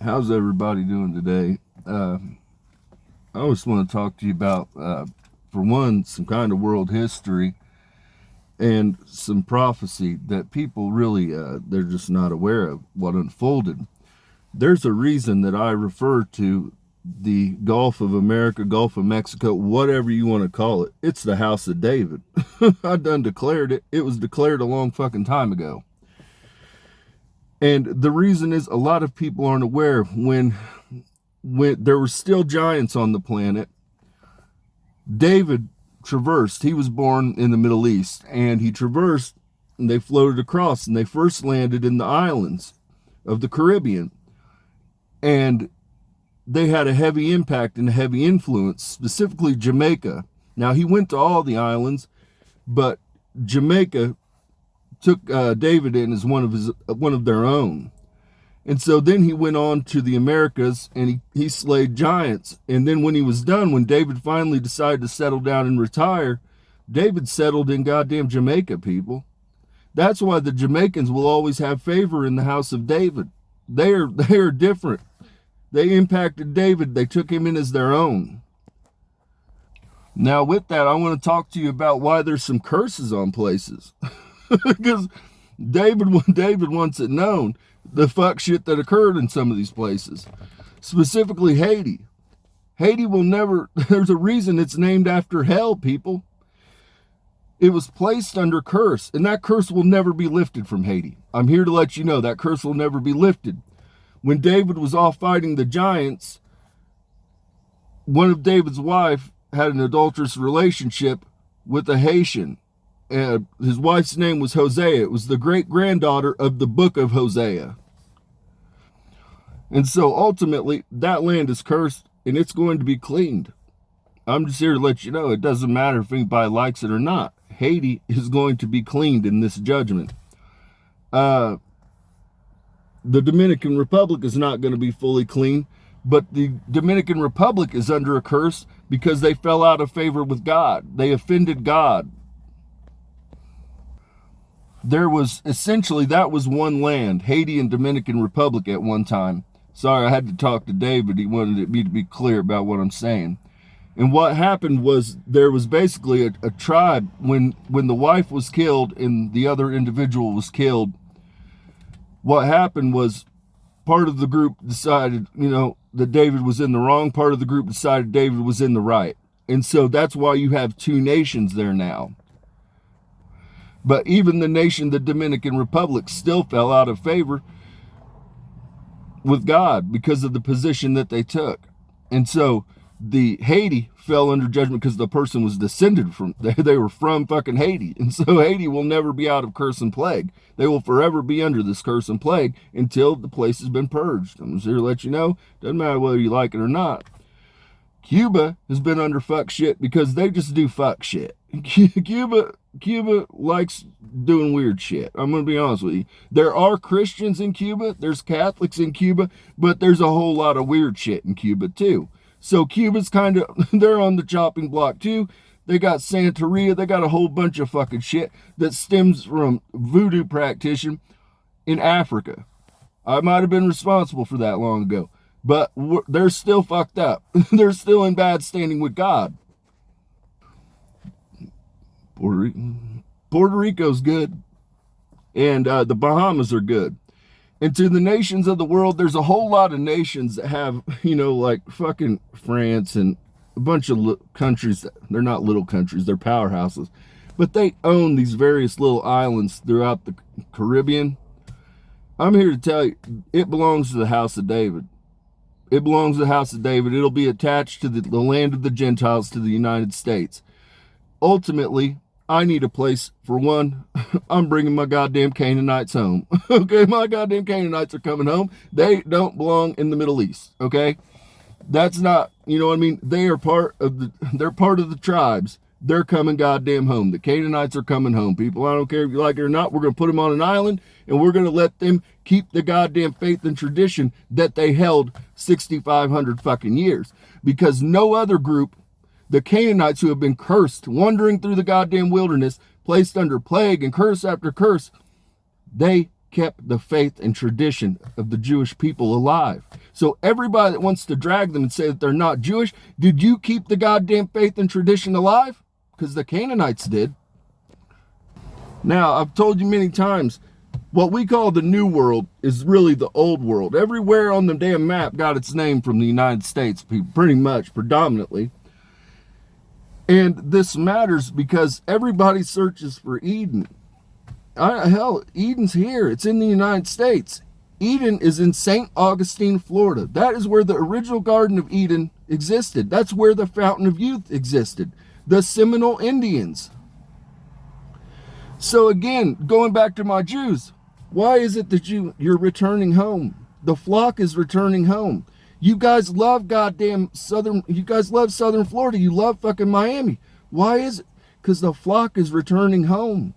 How's everybody doing today? I always want to talk to you about, for one, some kind of world history and some prophecy that people really, they're just not aware of what unfolded. There's a reason that I refer to the Gulf of America, Gulf of Mexico, whatever you want to call it. It's the House of David. I done declared it. It was declared a long fucking time ago. And the reason is a lot of people aren't aware when there were still giants on the planet. David traversed. He was born in the Middle East, and he traversed, and they floated across, and they first landed in the islands of the Caribbean. And they had a heavy impact and a heavy influence, specifically Jamaica. Now, he went to all the islands, but Jamaica took David in as one of their own. And so then he went on to the Americas, and he slayed giants. And then when he was done, when David finally decided to settle down and retire, David settled in goddamn Jamaica, people. That's why the Jamaicans will always have favor in the house of David. They are different. They impacted David. They took him in as their own. Now, with that, I want to talk to you about why there's some curses on places. Because David wants it known, the fuck shit that occurred in some of these places. Specifically Haiti. Haiti will never, there's a reason it's named after hell, people. It was placed under curse, and that curse will never be lifted from Haiti. I'm here to let you know that curse will never be lifted. When David was off fighting the giants, one of David's wife had an adulterous relationship with a Haitian. His wife's name was Hosea. It was the great-granddaughter of the book of Hosea. And so ultimately, that land is cursed, and it's going to be cleaned. I'm just here to let you know, it doesn't matter if anybody likes it or not. Haiti is going to be cleaned in this judgment. The Dominican Republic is not going to be fully clean, but the Dominican Republic is under a curse because they fell out of favor with God. They offended God. There was essentially, that was one land, Haiti and Dominican Republic at one time. Sorry, I had to talk to David. He wanted me to be clear about what I'm saying. And what happened was there was basically a tribe when the wife was killed and the other individual was killed. What happened was part of the group decided, that David was in the wrong. Part of the group decided David was in the right. And so that's why you have two nations there now. But even the nation, the Dominican Republic, still fell out of favor with God because of the position that they took. And so the Haiti fell under judgment because the person was descended from, they were from fucking Haiti. And so Haiti will never be out of curse and plague. They will forever be under this curse and plague until the place has been purged. I'm just here to let you know, doesn't matter whether you like it or not. Cuba has been under fuck shit because they just do fuck shit. Cuba likes doing weird shit. I'm going to be honest with you. There are Christians in Cuba, there's Catholics in Cuba, but there's a whole lot of weird shit in Cuba too. So Cuba's kind of, they're on the chopping block too. They got Santeria, they got a whole bunch of fucking shit that stems from voodoo practitioner in Africa. I might have been responsible for that long ago. But they're still fucked up. They're still in bad standing with God. Puerto Rico's good. And the Bahamas are good. And to the nations of the world, there's a whole lot of nations that have, like fucking France and a bunch of countries. They're not little countries, they're powerhouses. But they own these various little islands throughout the Caribbean. I'm here to tell you, it belongs to the house of David. It belongs to the house of David. It'll be attached to the land of the Gentiles, to the United States. Ultimately, I need a place. For one, I'm bringing my goddamn Cananites home. Okay, my goddamn Canaanites are coming home. They don't belong in the Middle East. Okay, that's not, what I mean? They're part of the tribes. They're coming goddamn home. The Canaanites are coming home, people. I don't care if you like it or not. We're going to put them on an island, and we're going to let them keep the goddamn faith and tradition that they held 6,500 fucking years. Because no other group, the Canaanites who have been cursed, wandering through the goddamn wilderness, placed under plague and curse after curse, they kept the faith and tradition of the Jewish people alive. So everybody that wants to drag them and say that they're not Jewish, did you keep the goddamn faith and tradition alive? Because the Cananites did. Now, I've told you many times, what we call the New World is really the Old World. Everywhere on the damn map got its name from the United States, pretty much, predominantly. And this matters because everybody searches for Eden. Hell, Eden's here. It's in the United States. Eden is in St. Augustine, Florida. That is where the original Garden of Eden existed. That's where the Fountain of Youth existed. The Seminole Indians. So again, going back to my Jews, why is it that you're returning home? The flock is returning home. You guys love you guys love Southern Florida. You love fucking Miami. Why is it? Because the flock is returning home.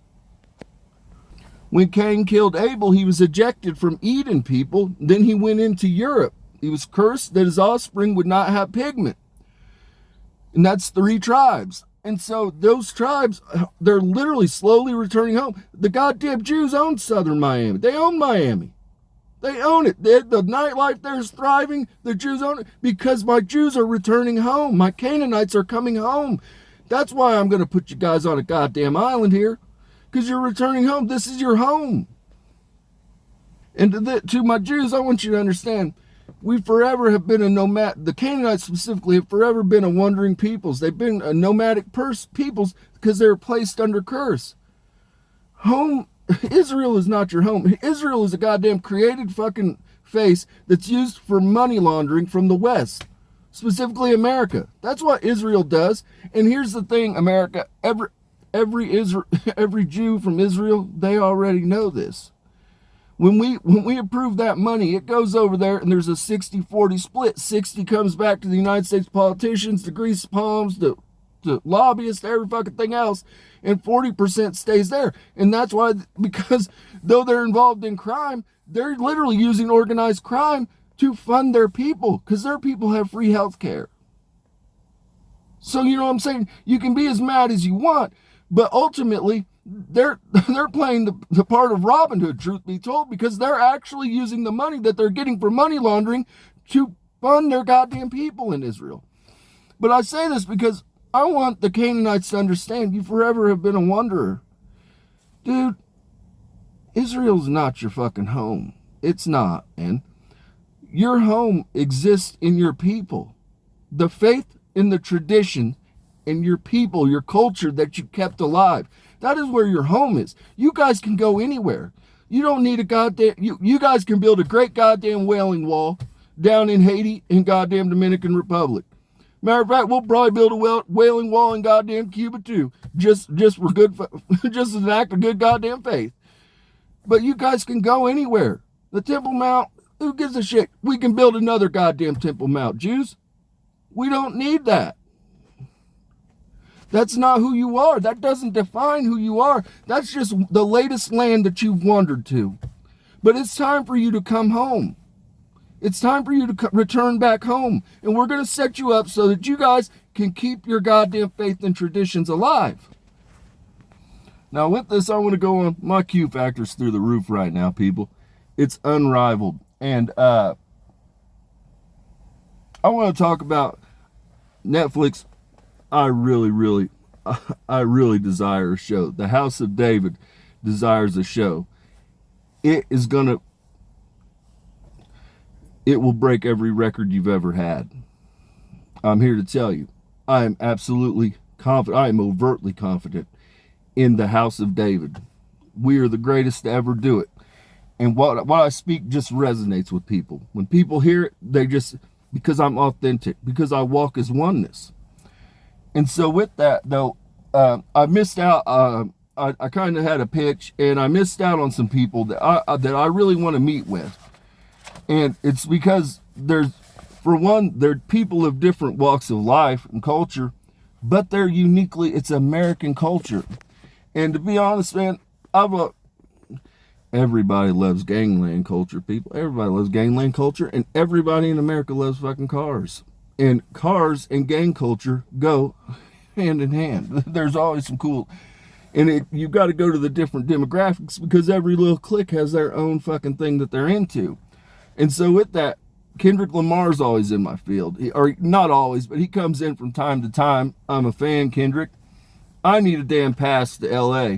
When Cain killed Abel, he was ejected from Eden, people. Then he went into Europe. He was cursed that his offspring would not have pigment. And that's 3 tribes. And so those tribes, they're literally slowly returning home. The goddamn Jews own Southern Miami. They own Miami. They own it. The nightlife there is thriving. The Jews own it because my Jews are returning home. My Canaanites are coming home. That's why I'm going to put you guys on a goddamn island here, because you're returning home. This is your home. And to my Jews, I want you to understand, we forever have been a nomad. The Canaanites specifically have forever been a wandering peoples. They've been a nomadic peoples because they were placed under curse. Home. Israel is not your home. Israel is a goddamn created fucking face that's used for money laundering from the West, specifically America. That's what Israel does. And here's the thing, America, every Jew from Israel, they already know this. When we approve that money, it goes over there and there's a 60-40 split. 60 comes back to the United States politicians, the grease palms, the lobbyists, every fucking thing else, and 40% stays there. And that's why, because though they're involved in crime, they're literally using organized crime to fund their people, because their people have free health care. So, you know what I'm saying? You can be as mad as you want, but ultimately, they're playing the part of Robin Hood, truth be told, because they're actually using the money that they're getting for money laundering to fund their goddamn people in Israel. But I say this because I want the Canaanites to understand you forever have been a wanderer. Dude, Israel's not your fucking home. It's not, man. Your home exists in your people. The faith and the tradition and your people, your culture that you kept alive. That is where your home is. You guys can go anywhere. You don't need a goddamn... You guys can build a great goddamn wailing wall down in Haiti and goddamn Dominican Republic. Matter of fact, we'll probably build a wailing wall in goddamn Cuba too. Just for good, just as an act of good goddamn faith. But you guys can go anywhere. The Temple Mount, who gives a shit? We can build another goddamn Temple Mount, Jews. We don't need that. That's not who you are. That doesn't define who you are. That's just the latest land that you've wandered to. But it's time for you to come home. It's time for you to return back home. And we're going to set you up so that you guys can keep your goddamn faith and traditions alive. Now with this, I want to go on. My Q factor's through the roof right now, people. It's unrivaled. And I want to talk about Netflix. I really desire a show. The House of David desires a show. It will break every record you've ever had. I'm here to tell you, I am absolutely confident. I am overtly confident in the House of David. We are the greatest to ever do it. And what I speak just resonates with people. When people hear it, they just, because I'm authentic, because I walk as oneness. And so with that, though, I missed out. I kind of had a pitch, and I missed out on some people that I really want to meet with. And it's because they're people of different walks of life and culture, but it's American culture. And to be honest, man, everybody loves gangland culture, people. Everybody loves gangland culture, and everybody in America loves fucking cars. And cars and gang culture go hand in hand. There's always some cool... And you got to go to the different demographics because every little clique has their own fucking thing that they're into. And so with that, Kendrick Lamar's always in my field. Or not always, but he comes in from time to time. I'm a fan, Kendrick. I need a damn pass to LA.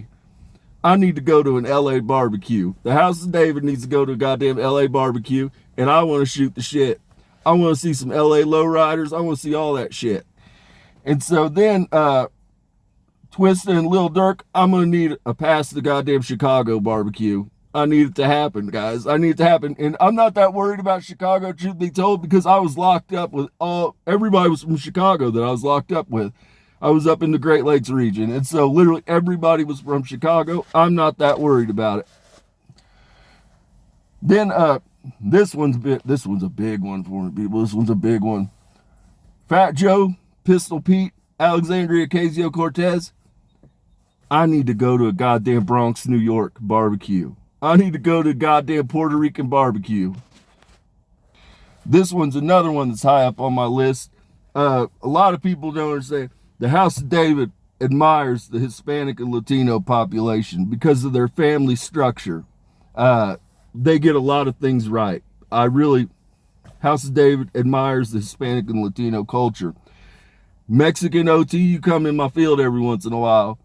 I need to go to an LA barbecue. The House of David needs to go to a goddamn LA barbecue, and I want to shoot the shit. I want to see some LA lowriders. I want to see all that shit. And so then, Twista and Lil Durk, I'm going to need a pass to the goddamn Chicago barbecue. I need it to happen, guys. I need it to happen. And I'm not that worried about Chicago, truth be told, because I was locked up with everybody was from Chicago that I was locked up with. I was up in the Great Lakes region. And so literally everybody was from Chicago. I'm not that worried about it. Then this one's a big one for me, people. This one's a big one. Fat Joe, Pistol Pete, Alexandria Ocasio-Cortez. I need to go to a goddamn Bronx, New York barbecue. I need to go to a goddamn Puerto Rican barbecue. This one's another one that's high up on my list. A lot of people don't understand. The House of David admires the Hispanic and Latino population because of their family structure. They get a lot of things right. House of David admires the Hispanic and Latino culture. Mexican OT, you come in my field every once in a while.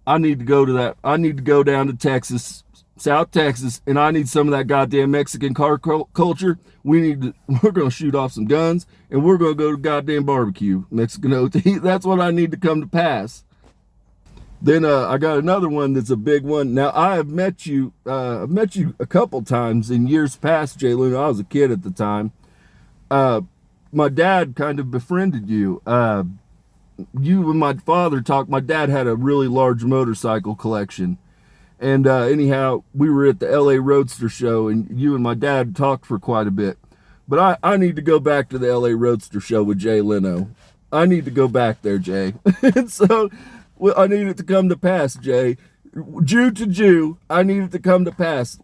I need to go to that. I need to go down to Texas, South Texas, and I need some of that goddamn Mexican car culture. We're going to shoot off some guns, and we're going to go to goddamn barbecue, Mexican OT. That's what I need to come to pass. Then I got another one that's a big one. Now, I've met you a couple times in years past, Jay Luna. I was a kid at the time. My dad kind of befriended you. You and my father talked. My dad had a really large motorcycle collection. And anyhow, we were at the LA Roadster show, and you and my dad talked for quite a bit. But I need to go back to the LA Roadster show with Jay Leno. I need to go back there, Jay. And so I need it to come to pass, Jay. Jew to Jew, I need it to come to pass.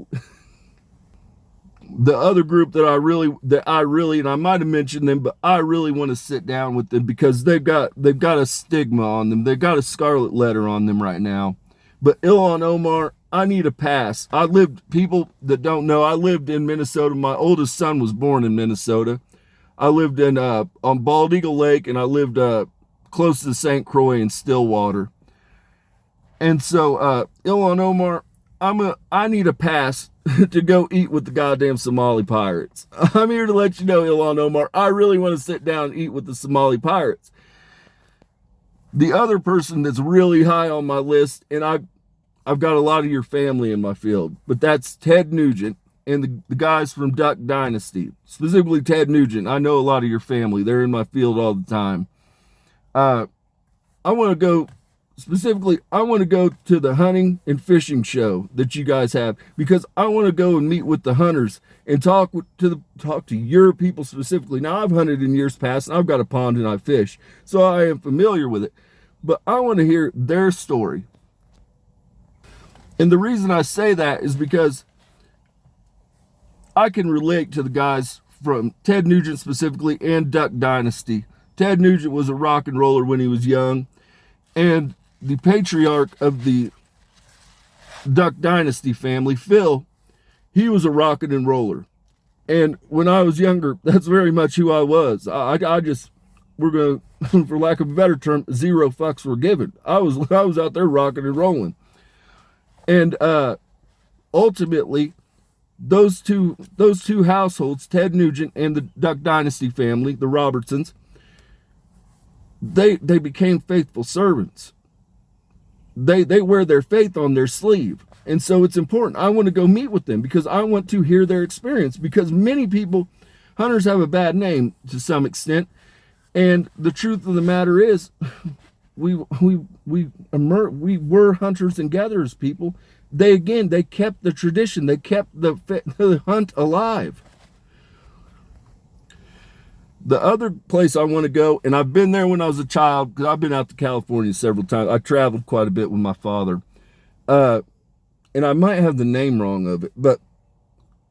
The other group that I really, and I might have mentioned them, but I really want to sit down with them because they've got a stigma on them. They've got a scarlet letter on them right now. But Ilhan Omar, I need a pass. People that don't know, I lived in Minnesota. My oldest son was born in Minnesota. I lived on Bald Eagle Lake, and I lived close to St. Croix and Stillwater. And so Ilhan Omar, I need a pass to go eat with the goddamn Somali pirates. I'm here to let you know, Ilhan Omar, I really want to sit down and eat with the Somali pirates. The other person that's really high on my list, and I've got a lot of your family in my field, but that's Ted Nugent and the guys from Duck Dynasty, specifically Ted Nugent. I know a lot of your family. They're in my field all the time. I want to go to the hunting and fishing show that you guys have, because I want to go and meet with the hunters and talk to your people specifically. Now, I've hunted in years past, and I've got a pond and I fish, so I am familiar with it. But I want to hear their story. And the reason I say that is because I can relate to the guys from Ted Nugent specifically and Duck Dynasty. Ted Nugent was a rock and roller when he was young, and the patriarch of the Duck Dynasty family, Phil, he was a rock and roller. And when I was younger, that's very much who I was. I just, we're going to, for lack of a better term, zero fucks were given. I was out there rocking and rolling. And ultimately, those two households, Ted Nugent and the Duck Dynasty family, the Robertsons, they became faithful servants. They wear their faith on their sleeve. And so it's important. I want to go meet with them because I want to hear their experience, because many people, hunters have a bad name to some extent. And the truth of the matter is, we were hunters and gatherers, people. They kept the tradition. They kept the hunt alive. The other place I want to go, and I've been there when I was a child, because I've been out to California several times. I traveled quite a bit with my father. And I might have the name wrong of it, but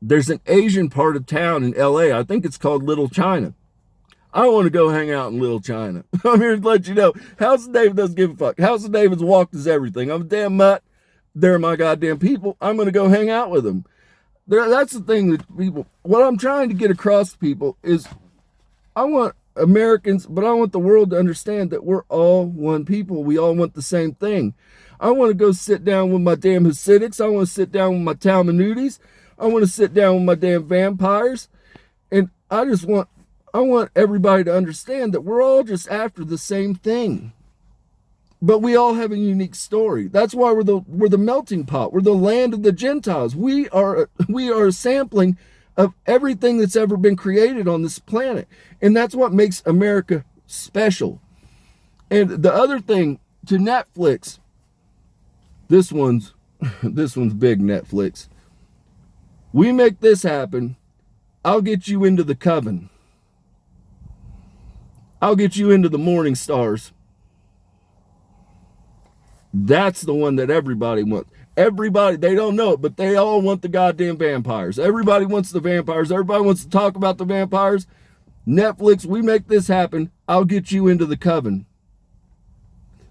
there's an Asian part of town in LA. I think it's called Little China. I want to go hang out in Little China. I'm here to let you know, House of David doesn't give a fuck. House of David's walked as everything. I'm a damn mutt. They're my goddamn people. I'm going to go hang out with them. That's the thing that people, what I'm trying to get across to people is I want Americans, but I want the world to understand that we're all one people. We all want the same thing. I want to go sit down with my damn Hasidics. I want to sit down with my Talmudites. I want to sit down with my damn vampires. And I want everybody to understand that we're all just after the same thing. But we all have a unique story. That's why we're the melting pot. We're the land of the Gentiles. We are a sampling of everything that's ever been created on this planet. And that's what makes America special. And the other thing to Netflix, this one's big, Netflix. We make this happen, I'll get you into the Coven. I'll get you into the Morning Stars. That's the one that everybody wants. Everybody, they don't know it, but they all want the goddamn vampires. Everybody wants the vampires. Everybody wants to talk about the vampires. Netflix, we make this happen. I'll get you into the Coven.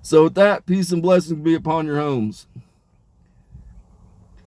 So with that, peace and blessings be upon your homes.